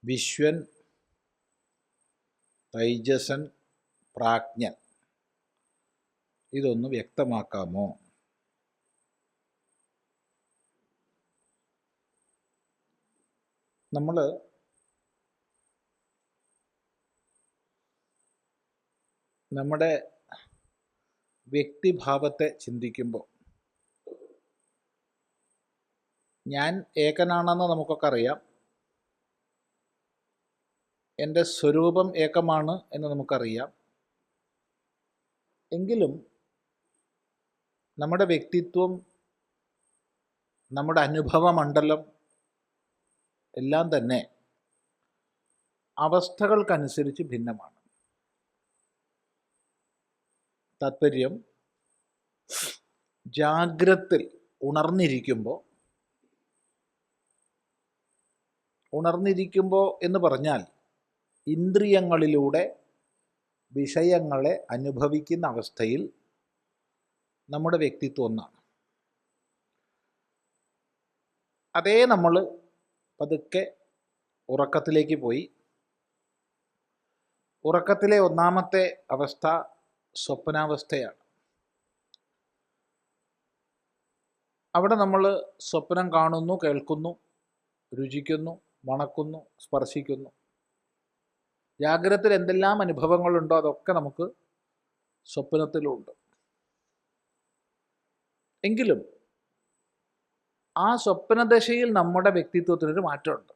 വിശ്വൻ, തൈജസൻ, പ്രാജ്ഞൻ, ഇതൊന്ന് വ്യക്തമാക്കാമോ? നമ്മൾ നമ്മുടെ വ്യക്തിഭാവത്തെ ചിന്തിക്കുമ്പോൾ ഞാൻ ഏകനാണെന്ന് നമുക്കൊക്കെ അറിയാം. എൻ്റെ സ്വരൂപം ഏകമാണ് എന്ന് നമുക്കറിയാം. എങ്കിലും നമ്മുടെ വ്യക്തിത്വം, നമ്മുടെ അനുഭവമണ്ഡലം എല്ലാം തന്നെ അവസ്ഥകൾക്കനുസരിച്ച് ഭിന്നമാണ്. താത്പര്യം, ജാഗ്രത്തിൽ ഉണർന്നിരിക്കുമ്പോൾ എന്ന് പറഞ്ഞാൽ ഇന്ദ്രിയങ്ങളിലൂടെ വിഷയങ്ങളെ അനുഭവിക്കുന്ന അവസ്ഥയിൽ നമ്മുടെ വ്യക്തിത്വം ഒന്നാണ്. അതേ നമ്മൾ പതുക്കെ ഉറക്കത്തിലേക്ക് പോയി. ഉറക്കത്തിലെ ഒന്നാമത്തെ അവസ്ഥ സ്വപ്നാവസ്ഥയാണ്. അവിടെ നമ്മൾ സ്വപ്നം കാണുന്നു, കേൾക്കുന്നു, രുചിക്കുന്നു, മണക്കുന്നു, സ്പർശിക്കുന്നു. ജാഗ്രതയിൽ എന്തെല്ലാം അനുഭവങ്ങളുണ്ടോ അതൊക്കെ നമുക്ക് സ്വപ്നത്തിലുണ്ട്. എങ്കിലും ആ സ്വപ്നദശയിൽ നമ്മുടെ വ്യക്തിത്വത്തിനൊരു മാറ്റമുണ്ട്.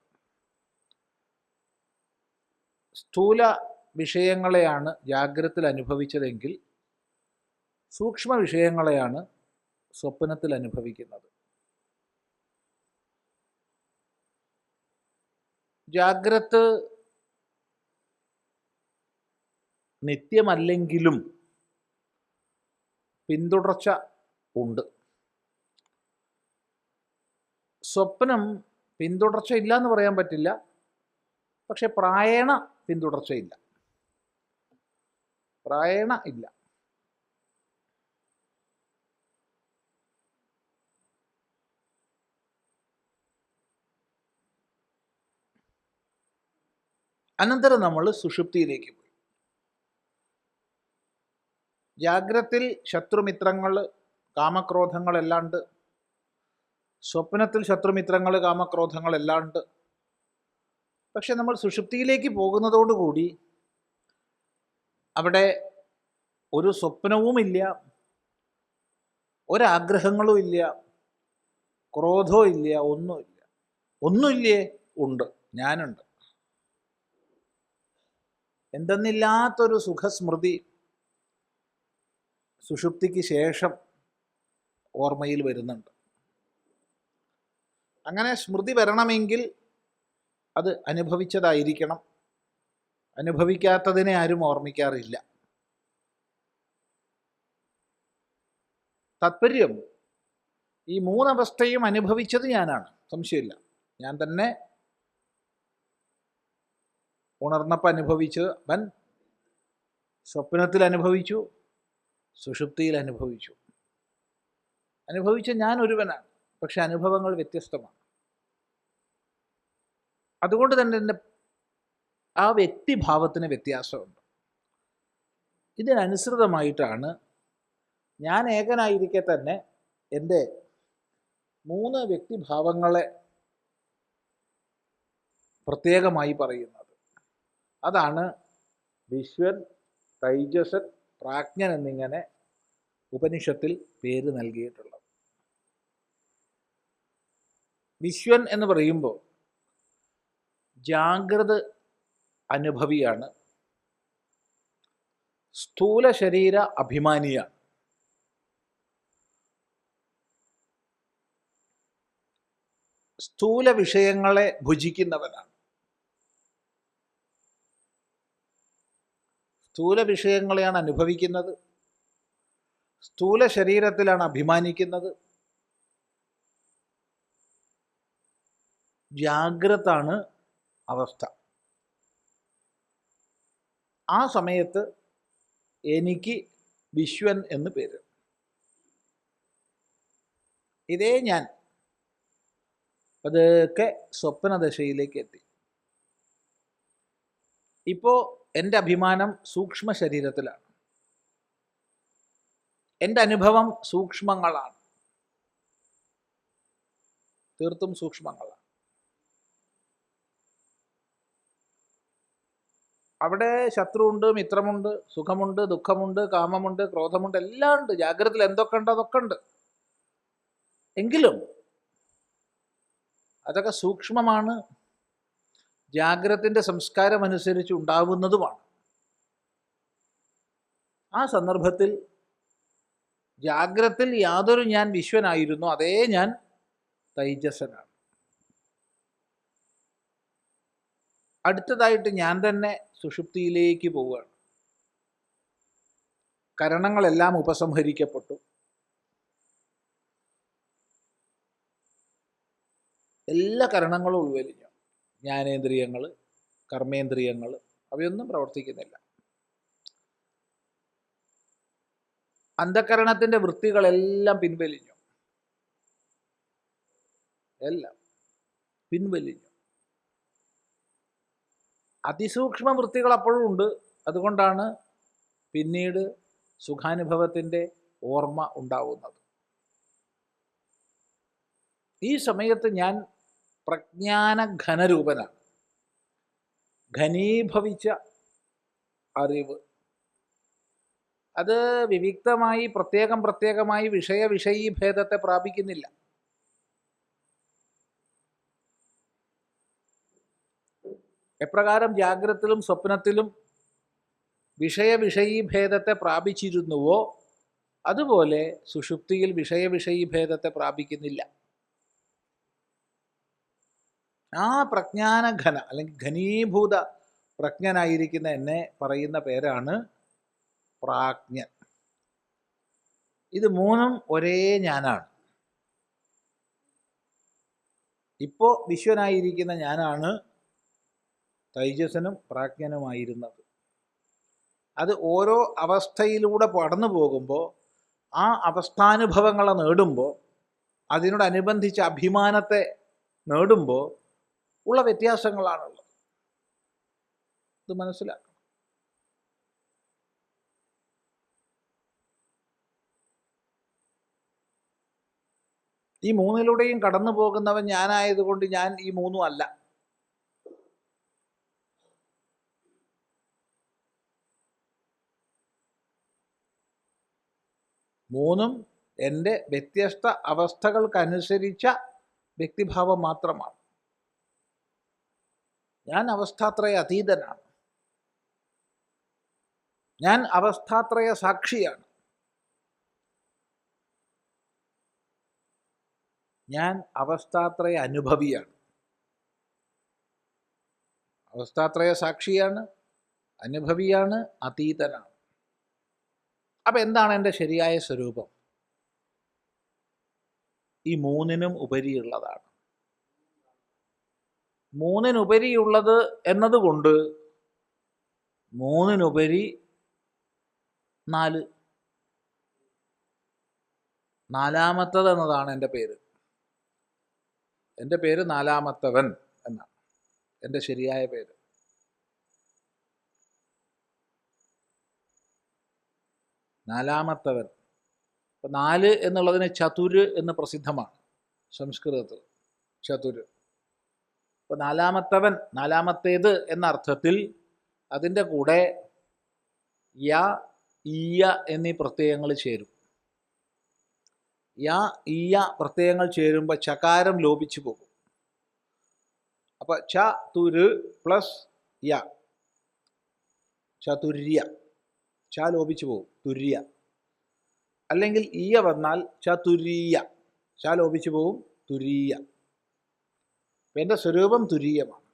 സ്ഥൂല വിഷയങ്ങളെയാണ് ജാഗ്രതയിൽ അനുഭവിച്ചതെങ്കിൽ സൂക്ഷ്മ വിഷയങ്ങളെയാണ് സ്വപ്നത്തിൽ അനുഭവിക്കുന്നത്. ജാഗ്രത നിത്യമല്ലെങ്കിലും പിന്തുടർച്ച ഉണ്ട്. സ്വപ്നം പിന്തുടർച്ച ഇല്ല എന്ന് പറയാൻ പറ്റില്ല, പക്ഷെ പ്രായേണ പിന്തുടർച്ചയില്ല, പ്രായേണ ഇല്ല. അനന്തരം നമ്മൾ സുഷുപ്തിയിലേക്ക് പോയി. ജാഗ്രതയിൽ ശത്രുമിത്രങ്ങൾ, കാമക്രോധങ്ങളെല്ലാം ഉണ്ട്. സ്വപ്നത്തിൽ ശത്രുമിത്രങ്ങൾ, കാമക്രോധങ്ങളെല്ലാം ഉണ്ട്. പക്ഷെ നമ്മൾ സുഷുപ്തിയിലേക്ക് പോകുന്നതോടുകൂടി അവിടെ ഒരു സ്വപ്നവുമില്ല, ഒരാഗ്രഹങ്ങളും ഇല്ല, ക്രോധവും ഇല്ല, ഒന്നുമില്ല. ഒന്നുമില്ലേ? ഉണ്ട്, ഞാനുണ്ട്. എന്തെന്നില്ലാത്തൊരു സുഖസ്മൃതി സുഷുപ്തിക്ക് ശേഷം ഓർമ്മയിൽ വരുന്നുണ്ട്. അങ്ങനെ സ്മൃതി വരണമെങ്കിൽ അത് അനുഭവിച്ചതായിരിക്കണം. അനുഭവിക്കാത്തതിനെ ആരും ഓർമ്മിക്കാറില്ല. താത്പര്യം, ഈ മൂന്നവസ്ഥയും അനുഭവിച്ചത് ഞാനാണ്, സംശയമില്ല. ഞാൻ തന്നെ ഉണർന്നപ്പോൾ അനുഭവിച്ചു, അവൻ സ്വപ്നത്തിൽ അനുഭവിച്ചു, സുഷുപ്തിയിൽ അനുഭവിച്ചു. അനുഭവിച്ച ഞാൻ ഒരുവനാണ്, പക്ഷെ അനുഭവങ്ങൾ വ്യത്യസ്തമാണ്. അതുകൊണ്ട് തന്നെ എൻ്റെ ആ വ്യക്തിഭാവത്തിന് വ്യത്യാസമുണ്ട്. ഇതിനനുസൃതമായിട്ടാണ് ഞാൻ ഏകനായിരിക്കെ തന്നെ എൻ്റെ 3 വ്യക്തിഭാവങ്ങളെ പ്രത്യേകമായി പറയുന്നത്. അതാണ് വിശ്വൻ, തൈജസൻ, പ്രാജ്ഞൻ എന്നിങ്ങനെ ഉപനിഷത്തിൽ പേര് നൽകിയിട്ടുള്ളത്. വിശ്വൻ എന്ന് പറയുമ്പോൾ ജാഗ്രത അനുഭവിയാണ്, സ്ഥൂല ശരീര അഭിമാനിയാണ്. സ്ഥൂല വിഷയങ്ങളെ ഭുജിക്കുന്നവനാണ്. സ്ഥൂല വിഷയങ്ങളെയാണ് അനുഭവിക്കുന്നത്, സ്ഥൂല ശരീരത്തിലാണ് അഭിമാനിക്കുന്നത്. ജാഗ്രതാണ് അവസ്ഥ. ആ സമയത്ത് എനിക്ക് വിശ്വൻ എന്ന് പേര്. ഇതേ ഞാൻ പതുക്കെ സ്വപ്നദശയിലേക്ക് എത്തി. ഇപ്പോൾ എൻ്റെ അഭിമാനം സൂക്ഷ്മ ശരീരത്തിലാണ്. എൻ്റെ അനുഭവം സൂക്ഷ്മങ്ങളാണ്, തീർത്തും സൂക്ഷ്മങ്ങളാണ്. അവിടെ ശത്രുവുണ്ട്, മിത്രമുണ്ട്, സുഖമുണ്ട്, ദുഃഖമുണ്ട്, കാമമുണ്ട്, ക്രോധമുണ്ട്, എല്ലാം ഉണ്ട്. ജാഗ്രതയിൽ എന്തൊക്കെ ഉണ്ട് അതൊക്കെ ഉണ്ട്. എങ്കിലും അതൊക്കെ സൂക്ഷ്മമാണ്, ജാഗ്രതത്തിൻ്റെ സംസ്കാരമനുസരിച്ച് ഉണ്ടാവുന്നതുമാണ്. ആ സന്ദർഭത്തിൽ ജാഗ്രതത്തിൽ യാതൊരു ഞാൻ വിശ്വനായിരുന്നു, അതേ ഞാൻ തൈജസനാണ്. അടുത്തതായിട്ട് ഞാൻ തന്നെ സുഷുപ്തിയിലേക്ക് പോവുകയാണ്. കരണങ്ങളെല്ലാം ഉപസംഹരിക്കപ്പെട്ടു. എല്ലാ കരണങ്ങളും ഉൾവലിഞ്ഞു. ജ്ഞാനേന്ദ്രിയങ്ങൾ, കർമ്മേന്ദ്രിയങ്ങൾ, അവയൊന്നും പ്രവർത്തിക്കുന്നില്ല. അന്ധകരണത്തിൻ്റെ വൃത്തികളെല്ലാം പിൻവലിഞ്ഞു, എല്ലാം പിൻവലിഞ്ഞു. അതിസൂക്ഷ്മ വൃത്തികൾ അപ്പോഴും ഉണ്ട്. അതുകൊണ്ടാണ് പിന്നീട് സുഖാനുഭവത്തിൻ്റെ ഓർമ്മ ഉണ്ടാവുന്നത്. ഈ സമയത്ത് ഞാൻ പ്രജ്ഞാന ഘനരൂപനാണ്. ഘനീഭവിച്ച അറിവ്, അത് വിവിക്തമായി പ്രത്യേകമായി വിഷയീ ഭേദത്തെ പ്രാപിക്കുന്നില്ല. എപ്രകാരം ജാഗ്രതത്തിലും സ്വപ്നത്തിലും വിഷയീ ഭേദത്തെ പ്രാപിച്ചിരുന്നുവോ അതുപോലെ സുഷുപ്തിയിൽ വിഷയീ ഭേദത്തെ പ്രാപിക്കുന്നില്ല. ആ പ്രജ്ഞാനഘന അല്ലെങ്കിൽ ഘനീഭൂത പ്രജ്ഞനായിരിക്കുന്ന എന്നെ പറയുന്ന പേരാണ് പ്രാജ്ഞൻ. ഇത് മൂന്നും ഒരേ ഞാനാണ്. ഇപ്പോൾ വിശ്വനായിരിക്കുന്ന ഞാനാണ് തൈജസനും പ്രാജ്ഞനുമായിരുന്നത്. അത് ഓരോ അവസ്ഥയിലൂടെ കടന്നു പോകുമ്പോൾ, ആ അവസ്ഥാനുഭവങ്ങളെ നേടുമ്പോൾ, അതിനോടനുബന്ധിച്ച അഭിമാനത്തെ നേടുമ്പോൾ ഉള്ള വ്യത്യാസങ്ങളാണുള്ളത്. ഇത് മനസ്സിലാക്കണം. ഈ മൂന്നിലൂടെയും കടന്നു പോകുന്നവൻ ഞാനായതുകൊണ്ട് ഞാൻ ഈ മൂന്നും അല്ല. മൂന്നും എൻ്റെ വ്യത്യസ്ത അവസ്ഥകൾക്കനുസരിച്ച വ്യക്തിഭാവം മാത്രമാണ്. ഞാൻ അവസ്ഥാത്രയ അതീതനാണ്. ഞാൻ അവസ്ഥാത്രയ സാക്ഷിയാണ്. ഞാൻ അവസ്ഥാത്രയ അനുഭവിയാണ്. അവസ്ഥാത്രയ സാക്ഷിയാണ്, അനുഭവിയാണ്, അതീതനാണ്. അപ്പം എന്താണ് എൻ്റെ ശരിയായ സ്വരൂപം? ഈ മൂന്നിനും ഉപരിയുള്ളതാണ്. മൂന്നിനുപരിയുള്ളത് എന്നതുകൊണ്ട് മൂന്നിനുപരി 4, നാലാമത്തത് എന്നതാണ് എൻ്റെ പേര്. എൻ്റെ പേര് നാലാമത്തവൻ എന്നാണ് എൻ്റെ ശരിയായ പേര്. നാലാമത്തവൻ. ഇപ്പം 4 എന്നുള്ളതിന് ചതുര് എന്ന് പ്രസിദ്ധമാണ് സംസ്കൃതത്തിൽ. ചതുര്. ഇപ്പം നാലാമത്തവൻ, നാലാമത്തേത് എന്ന അർത്ഥത്തിൽ അതിൻ്റെ കൂടെ യ, ഈയ എന്നീ പ്രത്യയങ്ങൾ ചേരും. യ, ഈയ പ്രത്യയങ്ങൾ ചേരുമ്പോൾ ചകാരം ലോപിച്ചു പോകും. അപ്പം ച തുര് പ്ലസ് യ, ചതുര്യ. ച ലോപിച്ചു പോകും, തുര്യ. അല്ലെങ്കിൽ ഈയ വന്നാൽ ചതുരീയ, ച ലോപിച്ചു പോകും, തുരീയ. എൻ്റെ സ്വരൂപം തുരീയമാണ്.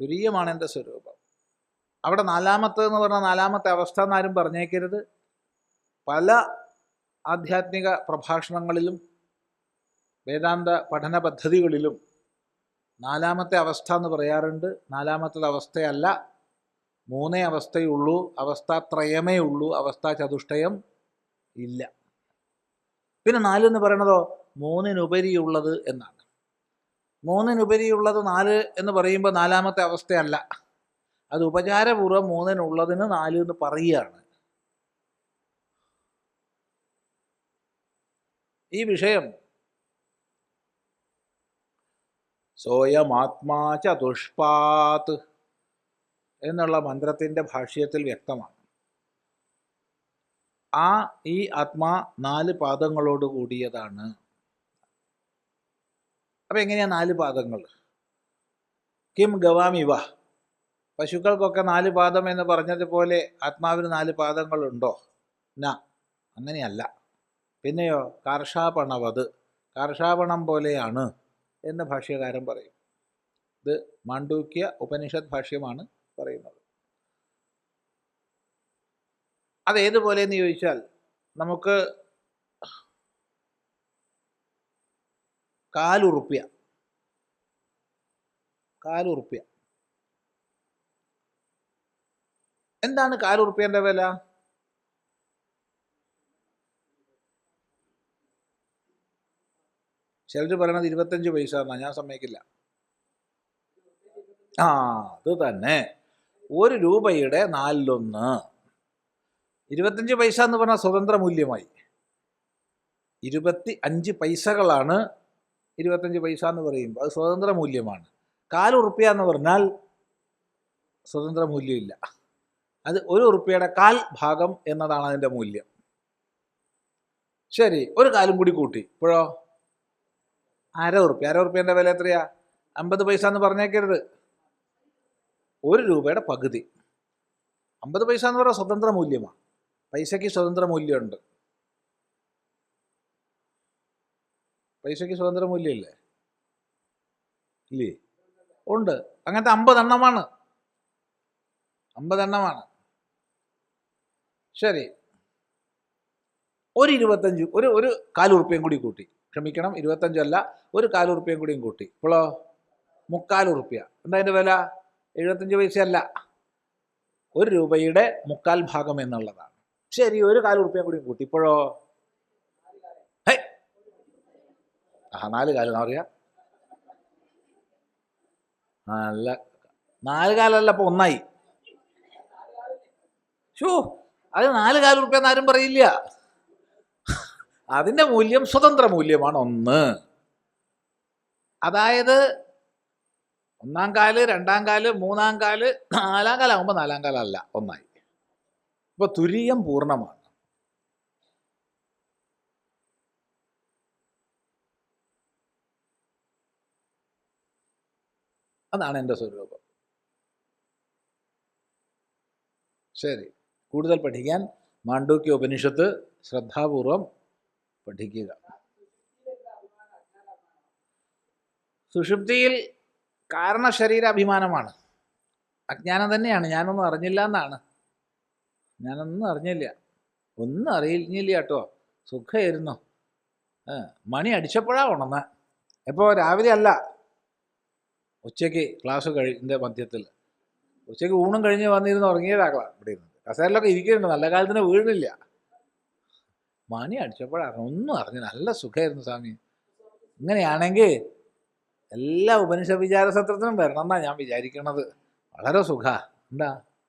തുരീയമാണ് എൻ്റെ സ്വരൂപം. അവിടെ നാലാമത്തെന്ന് പറഞ്ഞാൽ നാലാമത്തെ അവസ്ഥ എന്നാരും പറഞ്ഞേക്കരുത്. പല ആധ്യാത്മിക പ്രഭാഷണങ്ങളിലും വേദാന്ത പഠന പദ്ധതികളിലും നാലാമത്തെ അവസ്ഥ എന്ന് പറയാറുണ്ട്. നാലാമത്തെ അവസ്ഥയല്ല, 3 അവസ്ഥയുള്ളൂ. അവസ്ഥാത്രയമേ ഉള്ളൂ, അവസ്ഥാ ചതുഷ്ടയം ഇല്ല. പിന്നെ 4 എന്ന് പറയണതോ 3-നുപരിയുള്ളത് എന്നാണ്. 3-നുപരിയുള്ളത് 4 എന്ന് പറയുമ്പോൾ നാലാമത്തെ അവസ്ഥയല്ല. അത് ഉപചാരപൂർവ്വം 3-നുള്ളതിന് 4 എന്ന് പറയുകയാണ്. ഈ വിഷയം സോയമാത്മാ ചതുഷ്പാത് എന്നുള്ള മന്ത്രത്തിൻ്റെ ഭാഷ്യത്തിൽ വ്യക്തമാണ്. ഈ ആത്മാ 4 പാദങ്ങളോട് കൂടിയതാണ്. അപ്പം എങ്ങനെയാ 4 പാദങ്ങൾ? കിം ഗവാമിവ, പശുക്കൾക്കൊക്കെ 4 പാദം എന്ന് പറഞ്ഞതുപോലെ ആത്മാവിന് 4 പാദങ്ങളുണ്ടോ? അങ്ങനെയല്ല. പിന്നെയോ കാർഷാപണവത്, കാർഷാപണം പോലെയാണ് എന്ന് ഭാഷ്യകാരൻ പറയും. ഇത് മാണ്ഡൂക്യ ഉപനിഷത് ഭാഷ്യമാണ് പറയുന്നത്. അതേതുപോലെ എന്ന് ചോദിച്ചാൽ നമുക്ക് കാലുറുപ്യ എന്താണ് കാലുറുപ്യൻ്റെ വില? ചിലർ പറയണത് 25 പൈസ എന്നാ. ഞാൻ സമ്മതിക്കില്ല. അത് തന്നെ, 1 രൂപയുടെ 4/1. 25 പൈസ എന്ന് പറഞ്ഞാൽ സ്വതന്ത്ര മൂല്യമായി. 25 പൈസകളാണ് 25 പൈസ എന്ന് പറയുമ്പോൾ അത് സ്വതന്ത്ര മൂല്യമാണ്. കാലുറുപ്യ എന്ന് പറഞ്ഞാൽ സ്വതന്ത്ര മൂല്യമില്ല. അത് 1 ഉറുപ്പ്യയുടെ 1/4 ഭാഗം എന്നതാണ് അതിൻ്റെ മൂല്യം. ശരി, 1 കാലും കൂടി കൂട്ടി, ഇപ്പോഴോ 1/2 ഉറുപ്പ്യ. 1/2 ഉറുപ്പ്യൻ്റെ വില എത്രയാ? 50 പൈസ എന്ന് പറഞ്ഞേക്കരുത്. 1 രൂപയുടെ പകുതി. 50 പൈസ എന്ന് പറഞ്ഞാൽ സ്വതന്ത്ര മൂല്യമാണ്. പൈസയ്ക്ക് സ്വതന്ത്ര മൂല്യമുണ്ട്. പൈസയ്ക്ക് സ്വതന്ത്ര മൂല്യമില്ലേ? ഇല്ലേ? ഉണ്ട്. അങ്ങനത്തെ 50 എണ്ണമാണ്. 50 എണ്ണമാണ്. ശരി, 1 1/4 ഉറുപ്പ്യം കൂടി കൂട്ടി. ക്ഷമിക്കണം, 25 അല്ല, 1/4 ഉറുപ്പ്യം കൂടിയും കൂട്ടി. ഇപ്പോഴോ 3/4 ഉറുപ്പ്യ. എന്താ അതിൻ്റെ വില? 75 പൈസയല്ല, 1 രൂപയുടെ 3/4 ഭാഗം എന്നുള്ളതാണ്. ശരി, 1/4 ഉറുപ്പ്യം കൂടിയും കൂട്ടി. ഇപ്പോഴോ 4 കാലം എന്നാ പറയാ? അല്ല, 4 കാലല്ല, അപ്പോൾ 1 അത് 4/4 ഉറുപ്പ്യ എന്നാരും പറയില്ല. അതിൻ്റെ മൂല്യം സ്വതന്ത്ര മൂല്യമാണ് 1. അതായത് 1-ാം കാല്, 2-ാം കാല്, 3-ാം കാല്, 4-ാം കാലാകുമ്പോൾ 4-ാം കാലല്ല, 1. ഇപ്പോൾ തുരീയം പൂർണ്ണമാണ്. അതാണ് എൻ്റെ സ്വരൂപം. ശരി, കൂടുതൽ പഠിക്കാൻ മാണ്ഡൂക്യ ഉപനിഷത്ത് ശ്രദ്ധാപൂർവം പഠിക്കുക. സുഷുപ്തിയിൽ കാരണശരീരാഭിമാനമാണ്, അജ്ഞാനം തന്നെയാണ്. ഞാനൊന്നും അറിഞ്ഞില്ല എന്നാണ്. ഞാനൊന്നും അറിഞ്ഞില്ല, ഒന്നും അറിഞ്ഞില്ല കേട്ടോ. സുഖമായിരുന്നു. മണി അടിച്ചപ്പോഴാണ് ഉണർന്ന. ഇപ്പോൾ രാവിലെ അല്ല, ഉച്ചയ്ക്ക് ക്ലാസ് കഴിഞ്ഞ മധ്യത്തിൽ. ഉച്ചയ്ക്ക് ഊണും കഴിഞ്ഞ് വന്നിരുന്ന് ഉറങ്ങിയതാക്കളാണ്. ഇവിടെ ഇരുന്ന് കസേരയിലൊക്കെ ഇരിക്കുന്നുണ്ട്, നല്ല കാലത്തിന് വീണില്ല. മണി അടിച്ചപ്പോഴാണ്, ഒന്നും അറിഞ്ഞു. നല്ല സുഖമായിരുന്നു സ്വാമി. ഇങ്ങനെയാണെങ്കിൽ എല്ലാ ഉപനിഷ വിചാര സത്രത്തിനും വരണം എന്നാണ് ഞാൻ വിചാരിക്കണത്. വളരെ സുഖ. എന്താ